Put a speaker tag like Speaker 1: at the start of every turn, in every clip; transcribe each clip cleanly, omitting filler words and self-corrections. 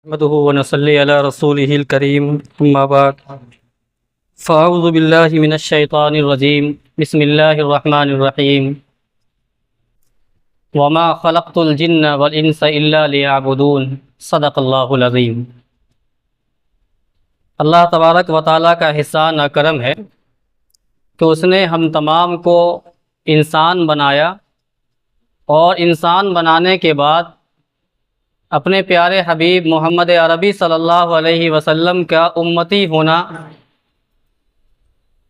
Speaker 1: نحمده ونصلي على رسوله الكريم أما بعد فأعوذ بالله من الشيطان الرجيم بسم الله الرحمن الرحيم وما خلقت الجن والإنس إلا ليعبدون صدق الله العظيم۔ اللہ تبارک و تعالیٰ کا احسان و کرم ہے کہ اس نے ہم تمام کو انسان بنایا اور انسان بنانے کے بعد اپنے پیارے حبیب محمد عربی صلی اللہ علیہ وسلم کا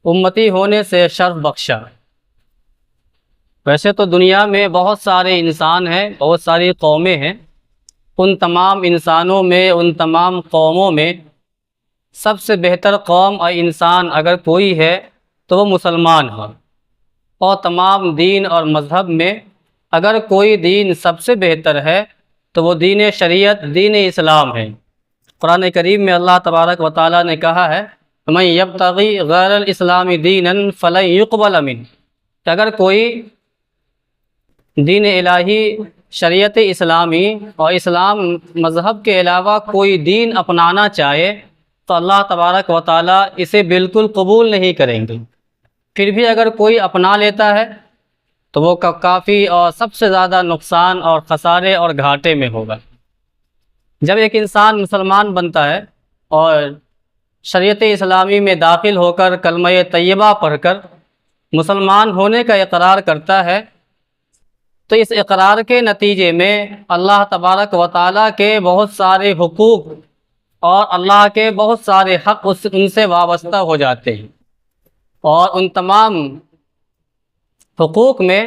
Speaker 1: امتی ہونے سے شرف بخشا۔ ویسے تو دنیا میں بہت سارے انسان ہیں، بہت ساری قومیں ہیں، ان تمام انسانوں میں، ان تمام قوموں میں سب سے بہتر قوم اور انسان اگر کوئی ہے تو وہ مسلمان ہے، اور تمام دین اور مذہب میں اگر کوئی دین سب سے بہتر ہے تو وہ دین شریعت، دین اسلام ہے۔ قرآن کریم میں اللہ تبارک و تعالیٰ نے کہا ہے مَن یبتغی غیر الاسلام دینا فلن یقبل منہ، کہ اگر کوئی دین الہی، شریعت اسلامی اور اسلام مذہب کے علاوہ کوئی دین اپنانا چاہے تو اللہ تبارک و تعالیٰ اسے بالکل قبول نہیں کریں گے۔ پھر بھی اگر کوئی اپنا لیتا ہے تو وہ کافی اور سب سے زیادہ نقصان اور خسارے اور گھاٹے میں ہوگا۔ جب ایک انسان مسلمان بنتا ہے اور شریعت اسلامی میں داخل ہو کر کلمہ طیبہ پڑھ کر مسلمان ہونے کا اقرار کرتا ہے تو اس اقرار کے نتیجے میں اللہ تبارک و تعالیٰ کے بہت سارے حقوق اور اللہ کے بہت سارے حق ان سے وابستہ ہو جاتے ہیں، اور ان تمام حقوق میں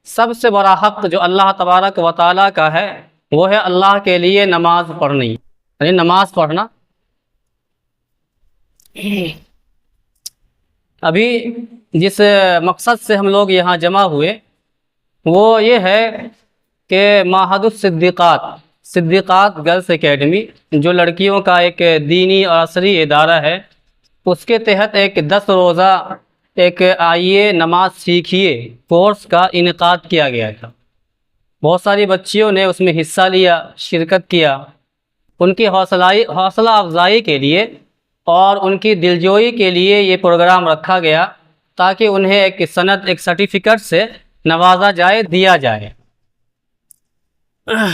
Speaker 1: سب سے بڑا حق جو اللہ تبارک و تعالیٰ کا ہے وہ ہے اللہ کے لیے نماز پڑھنی، یعنی نماز پڑھنا۔ ابھی جس مقصد سے ہم لوگ یہاں جمع ہوئے وہ یہ ہے کہ معہد صدیقات گرلس اکیڈمی، جو لڑکیوں کا ایک دینی اور عصری ادارہ ہے، اس کے تحت ایک 10 روزہ ایک آئیے نماز سیکھیے کورس کا انعقاد کیا گیا تھا۔ بہت ساری بچیوں نے اس میں حصہ لیا، شرکت کیا۔ ان کی حوصلہ افزائی کے لیے اور ان کی دلجوئی کے لیے یہ پروگرام رکھا گیا تاکہ انہیں ایک سند، ایک سرٹیفکیٹ سے نوازا جائے، دیا جائے،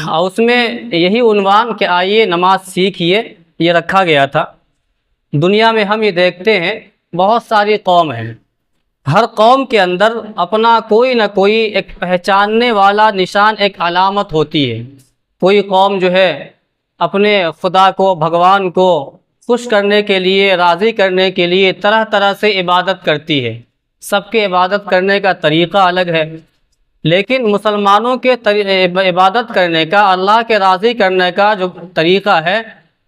Speaker 1: اور اس میں یہی عنوان کہ آئیے نماز سیکھیے یہ رکھا گیا تھا۔ دنیا میں ہم یہ دیکھتے ہیں بہت ساری قوم ہیں، ہر قوم کے اندر اپنا کوئی نہ کوئی ایک پہچاننے والا نشان، ایک علامت ہوتی ہے۔ کوئی قوم جو ہے اپنے خدا کو، بھگوان کو خوش کرنے کے لیے، راضی کرنے کے لیے طرح طرح سے عبادت کرتی ہے۔ سب کے عبادت کرنے کا طریقہ الگ ہے، لیکن مسلمانوں کے عبادت کرنے کا، اللہ کے راضی کرنے کا جو طریقہ ہے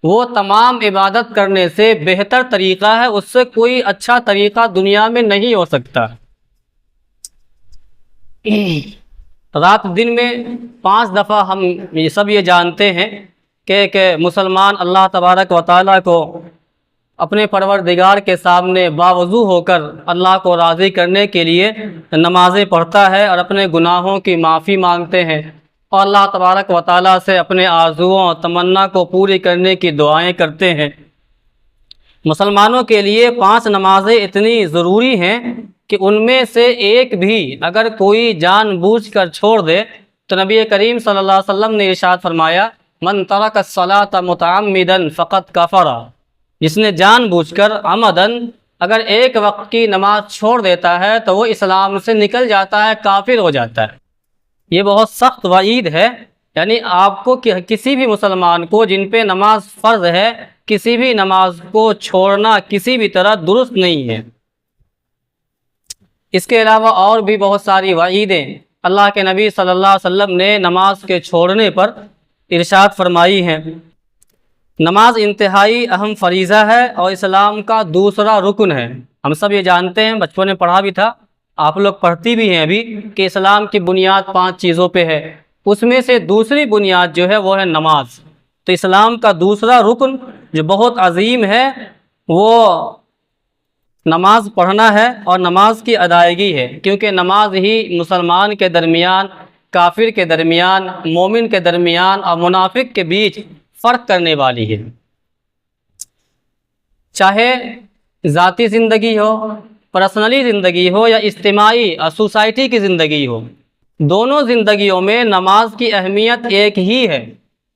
Speaker 1: وہ تمام عبادت کرنے سے بہتر طریقہ ہے، اس سے کوئی اچھا طریقہ دنیا میں نہیں ہو سکتا۔ رات دن میں 5 دفعہ ہم سب یہ جانتے ہیں کہ مسلمان اللہ تبارک و تعالیٰ کو اپنے پروردگار کے سامنے باوضو ہو کر اللہ کو راضی کرنے کے لیے نمازیں پڑھتا ہے اور اپنے گناہوں کی معافی مانگتے ہیں، اور اللہ تبارک و تعالیٰ سے اپنے آرزوؤں اور تمنا کو پوری کرنے کی دعائیں کرتے ہیں۔ مسلمانوں کے لیے 5 نمازیں اتنی ضروری ہیں کہ ان میں سے ایک بھی اگر کوئی جان بوجھ کر چھوڑ دے تو نبی کریم صلی اللہ علیہ وسلم نے ارشاد فرمایا من ترک الصلاۃ متعمدا فقد کفر، جس نے جان بوجھ کر عمدن اگر ایک وقت کی نماز چھوڑ دیتا ہے تو وہ اسلام سے نکل جاتا ہے، کافر ہو جاتا ہے۔ یہ بہت سخت وعید ہے، یعنی آپ کو کسی بھی مسلمان کو جن پہ نماز فرض ہے، کسی بھی نماز کو چھوڑنا کسی بھی طرح درست نہیں ہے۔ اس کے علاوہ اور بھی بہت ساری وعیدیں اللہ کے نبی صلی اللہ علیہ وسلم نے نماز کے چھوڑنے پر ارشاد فرمائی ہیں۔ نماز انتہائی اہم فریضہ ہے اور اسلام کا دوسرا رکن ہے۔ ہم سب یہ جانتے ہیں، بچوں نے پڑھا بھی تھا، آپ لوگ پڑھتی بھی ہیں ابھی، کہ اسلام کی بنیاد 5 چیزوں پہ ہے، اس میں سے دوسری بنیاد جو ہے وہ ہے نماز۔ تو اسلام کا دوسرا رکن جو بہت عظیم ہے وہ نماز پڑھنا ہے اور نماز کی ادائیگی ہے، کیونکہ نماز ہی مسلمان کے درمیان، کافر کے درمیان، مومن کے درمیان اور منافق کے بیچ فرق کرنے والی ہے، چاہے ذاتی زندگی ہو، پرسنلی زندگی ہو، یا اجتماعی اور سوسائٹی کی زندگی ہو، دونوں زندگیوں میں نماز کی اہمیت ایک ہی ہے۔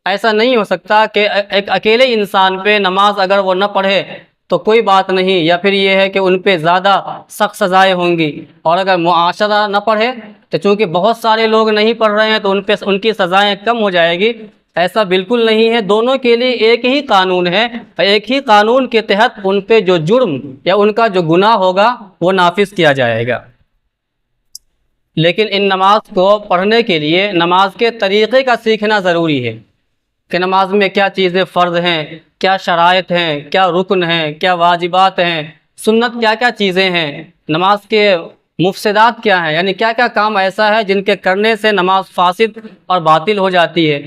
Speaker 1: ایسا نہیں ہو سکتا کہ ایک اکیلے انسان پہ نماز اگر وہ نہ پڑھے تو کوئی بات نہیں، یا پھر یہ ہے کہ ان پہ زیادہ سخت سزائیں ہوں گی، اور اگر معاشرہ نہ پڑھے تو چونکہ بہت سارے لوگ نہیں پڑھ رہے ہیں تو ان کی سزائیں کم ہو جائے گی۔ ایسا بالکل نہیں ہے، دونوں کے لیے ایک ہی قانون ہے، اور ایک ہی قانون کے تحت ان پہ جو جرم یا ان کا جو گناہ ہوگا وہ نافذ کیا جائے گا۔ لیکن ان نماز کو پڑھنے کے لیے نماز کے طریقے کا سیکھنا ضروری ہے کہ نماز میں کیا چیزیں فرض ہیں، کیا شرائط ہیں، کیا رکن ہیں، کیا واجبات ہیں، سنت کیا کیا چیزیں ہیں، نماز کے مفسدات کیا ہیں، یعنی کیا کیا کام ایسا ہے جن کے کرنے سے نماز فاسد اور باطل ہو جاتی ہے،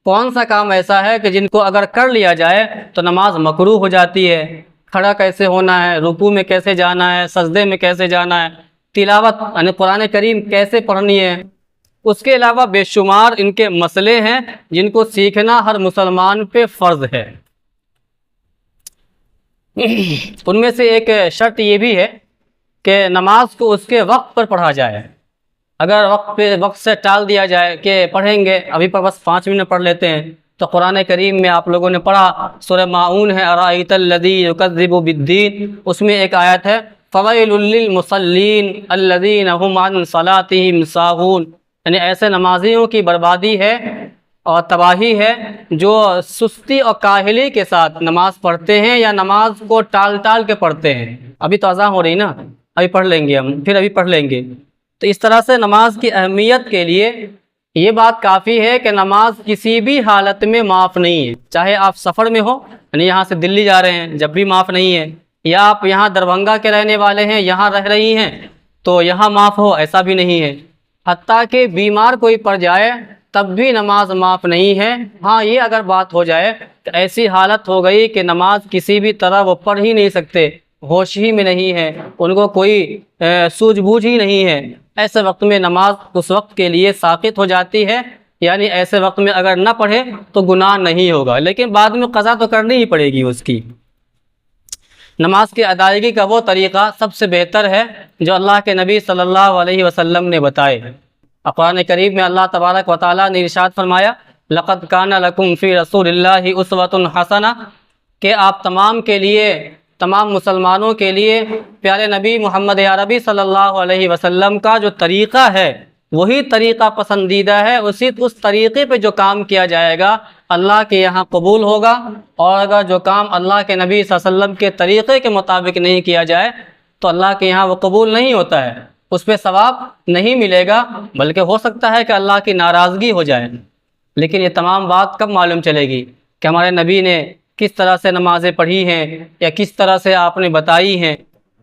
Speaker 1: کون سا کام ایسا ہے کہ جن کو اگر کر لیا جائے تو نماز مکروہ ہو جاتی ہے، کھڑا کیسے ہونا ہے، رکوع میں کیسے جانا ہے، سجدے میں کیسے جانا ہے، تلاوت یعنی قرآن کریم کیسے پڑھنی ہے۔ اس کے علاوہ بے شمار ان کے مسئلے ہیں جن کو سیکھنا ہر مسلمان پہ فرض ہے۔ ان میں سے ایک شرط یہ بھی ہے کہ نماز کو اس کے وقت پر پڑھا جائے۔ اگر وقت سے ٹال دیا جائے کہ پڑھیں گے ابھی پر بس 5 منٹ پڑھ لیتے ہیں، تو قرآن کریم میں آپ لوگوں نے پڑھا، سورہ ماعون ہے، ارأیت الذی یکذب بالدین، اس میں ایک آیت ہے فویل للمصلین الذین هم عن صلاتهم ساہون، یعنی ایسے نمازیوں کی بربادی ہے اور تباہی ہے جو سستی اور کاہلی کے ساتھ نماز پڑھتے ہیں یا نماز کو ٹال کے پڑھتے ہیں۔ ابھی تو اذان ہو رہی نا، ابھی پڑھ لیں گے ہم، پھر ابھی پڑھ لیں گے۔ تو اس طرح سے نماز کی اہمیت کے لیے یہ بات کافی ہے کہ نماز کسی بھی حالت میں معاف نہیں ہے، چاہے آپ سفر میں ہو، یعنی یہاں سے دلی جا رہے ہیں جب بھی معاف نہیں ہے، یا آپ یہاں دربھنگہ کے رہنے والے ہیں یہاں رہ رہی ہیں تو یہاں معاف ہو، ایسا بھی نہیں ہے۔ حتیٰ کہ بیمار کوئی پڑ جائے تب بھی نماز معاف نہیں ہے۔ ہاں یہ اگر بات ہو جائے کہ ایسی حالت ہو گئی کہ نماز کسی بھی طرح وہ پڑھ ہی نہیں سکتے، ہوش ہی میں نہیں ہے، ان کو کوئی سوجھ بوجھ ہی نہیں ہے، ایسے وقت میں نماز اس وقت کے لیے ساقط ہو جاتی ہے، یعنی ایسے وقت میں اگر نہ پڑھے تو گناہ نہیں ہوگا، لیکن بعد میں قضا تو کرنی ہی پڑے گی اس کی۔ نماز کی ادائیگی کا وہ طریقہ سب سے بہتر ہے جو اللہ کے نبی صلی اللہ علیہ وسلم نے بتائے۔ قرآن کریم میں اللہ تبارک و تعالیٰ نے ارشاد فرمایا لقد کان لکم فی رسول اللہ اسوۃ حسنہ، کہ آپ تمام مسلمانوں کے لیے پیارے نبی محمد عربی صلی اللہ علیہ وسلم کا جو طریقہ ہے وہی طریقہ پسندیدہ ہے، اس طریقے پہ جو کام کیا جائے گا اللہ کے یہاں قبول ہوگا، اور اگر جو کام اللہ کے نبی صلی اللہ علیہ وسلم کے طریقے کے مطابق نہیں کیا جائے تو اللہ کے یہاں وہ قبول نہیں ہوتا ہے، اس پہ ثواب نہیں ملے گا، بلکہ ہو سکتا ہے کہ اللہ کی ناراضگی ہو جائے۔ لیکن یہ تمام بات کب معلوم چلے گی کہ ہمارے نبی نے کس طرح سے نمازیں پڑھی ہیں یا کس طرح سے آپ نے بتائی ہیں؟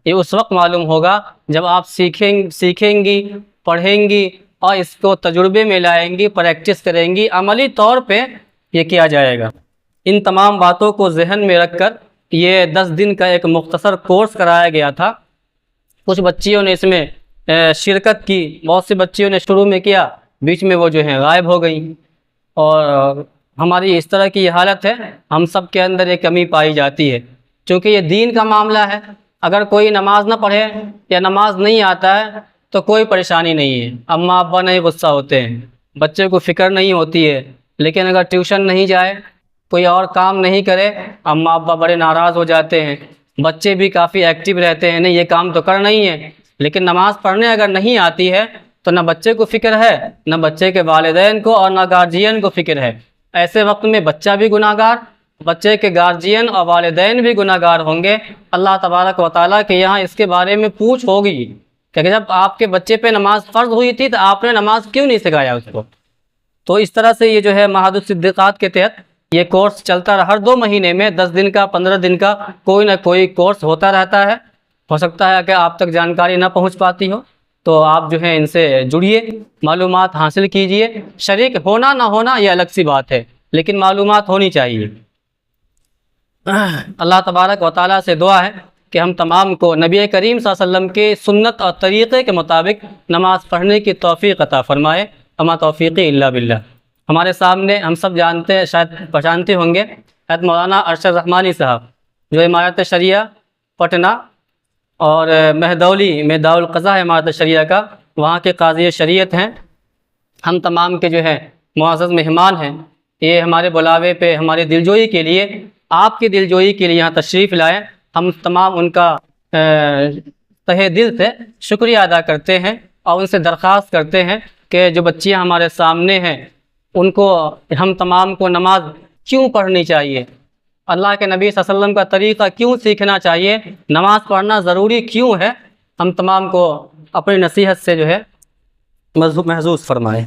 Speaker 1: یہ اس وقت معلوم ہوگا جب آپ سیکھیں گی، پڑھیں گی اور اس کو تجربے میں لائیں گی، پریکٹس کریں گی، عملی طور پہ یہ کیا جائے گا۔ ان تمام باتوں کو ذہن میں رکھ کر یہ 10 دن کا ایک مختصر کورس کرایا گیا تھا۔ کچھ بچیوں نے اس میں شرکت کی، بہت سی بچیوں نے شروع میں کیا، بیچ میں وہ جو ہیں غائب ہو گئیں، اور ہماری اس طرح کی یہ حالت ہے، ہم سب کے اندر ایک کمی پائی جاتی ہے، چونکہ یہ دین کا معاملہ ہے۔ اگر کوئی نماز نہ پڑھے یا نماز نہیں آتا ہے تو کوئی پریشانی نہیں ہے، اماں ابا نہیں غصہ ہوتے ہیں، بچے کو فکر نہیں ہوتی ہے، لیکن اگر ٹیوشن نہیں جائے، کوئی اور کام نہیں کرے، اماں ابا بڑے ناراض ہو جاتے ہیں، بچے بھی کافی ایکٹیو رہتے ہیں، نہیں یہ کام تو کرنا ہی ہے، لیکن نماز پڑھنے اگر نہیں آتی ہے تو نہ بچے کو فکر ہے، نہ بچے کے والدین کو اور نہ گارجین کو فکر ہے۔ ایسے وقت میں بچہ بھی گناہ گار، بچے کے گارجین اور والدین بھی گناہ گار ہوں گے۔ اللہ تبارک و تعالیٰ کے یہاں اس کے بارے میں پوچھ ہوگی کہ جب آپ کے بچے پہ نماز فرض ہوئی تھی تو آپ نے نماز کیوں نہیں سکھایا اس کو؟ تو اس طرح سے یہ جو ہے معہد الصدیقات کے تحت یہ کورس چلتا رہا، ہر 2 مہینے میں 10 دن کا 15 دن کا کوئی نہ کوئی کورس ہوتا رہتا ہے۔ ہو سکتا ہے کہ آپ تک جانکاری نہ پہنچ پاتی ہو تو آپ جو ہے ان سے جڑیے، معلومات حاصل کیجئے۔ شریک ہونا نہ ہونا یہ الگ سی بات ہے، لیکن معلومات ہونی چاہیے۔ اللہ تبارک و تعالیٰ سے دعا ہے کہ ہم تمام کو نبی کریم صلی اللہ علیہ وسلم کے سنت اور طریقے کے مطابق نماز پڑھنے کی توفیق عطا فرمائے۔ اما توفیقی الا باللہ۔ ہمارے سامنے ہم سب جانتے ہیں، شاید پہچانتے ہوں گے، حضرت مولانا ارشد رحمانی صاحب، جو امارت شریعہ پٹنہ اور مہدولی میں دارالقضاء ہے امارت شریعہ کا، وہاں کے قاضی شریعت ہیں۔ ہم تمام کے جو ہے معزز مہمان ہیں، یہ ہمارے بلاوے پہ ہمارے دلجوئی کے لیے، آپ کی دلجوئی کے لیے یہاں تشریف لائے۔ ہم تمام ان کا تہہ دل سے شکریہ ادا کرتے ہیں اور ان سے درخواست کرتے ہیں کہ جو بچیاں ہمارے سامنے ہیں ان کو، ہم تمام کو نماز کیوں پڑھنی چاہیے، اللہ کے نبی صلی اللہ علیہ وسلم کا طریقہ کیوں سیکھنا چاہیے، نماز پڑھنا ضروری کیوں ہے، ہم تمام کو اپنی نصیحت سے جو ہے محظوظ فرمائیں۔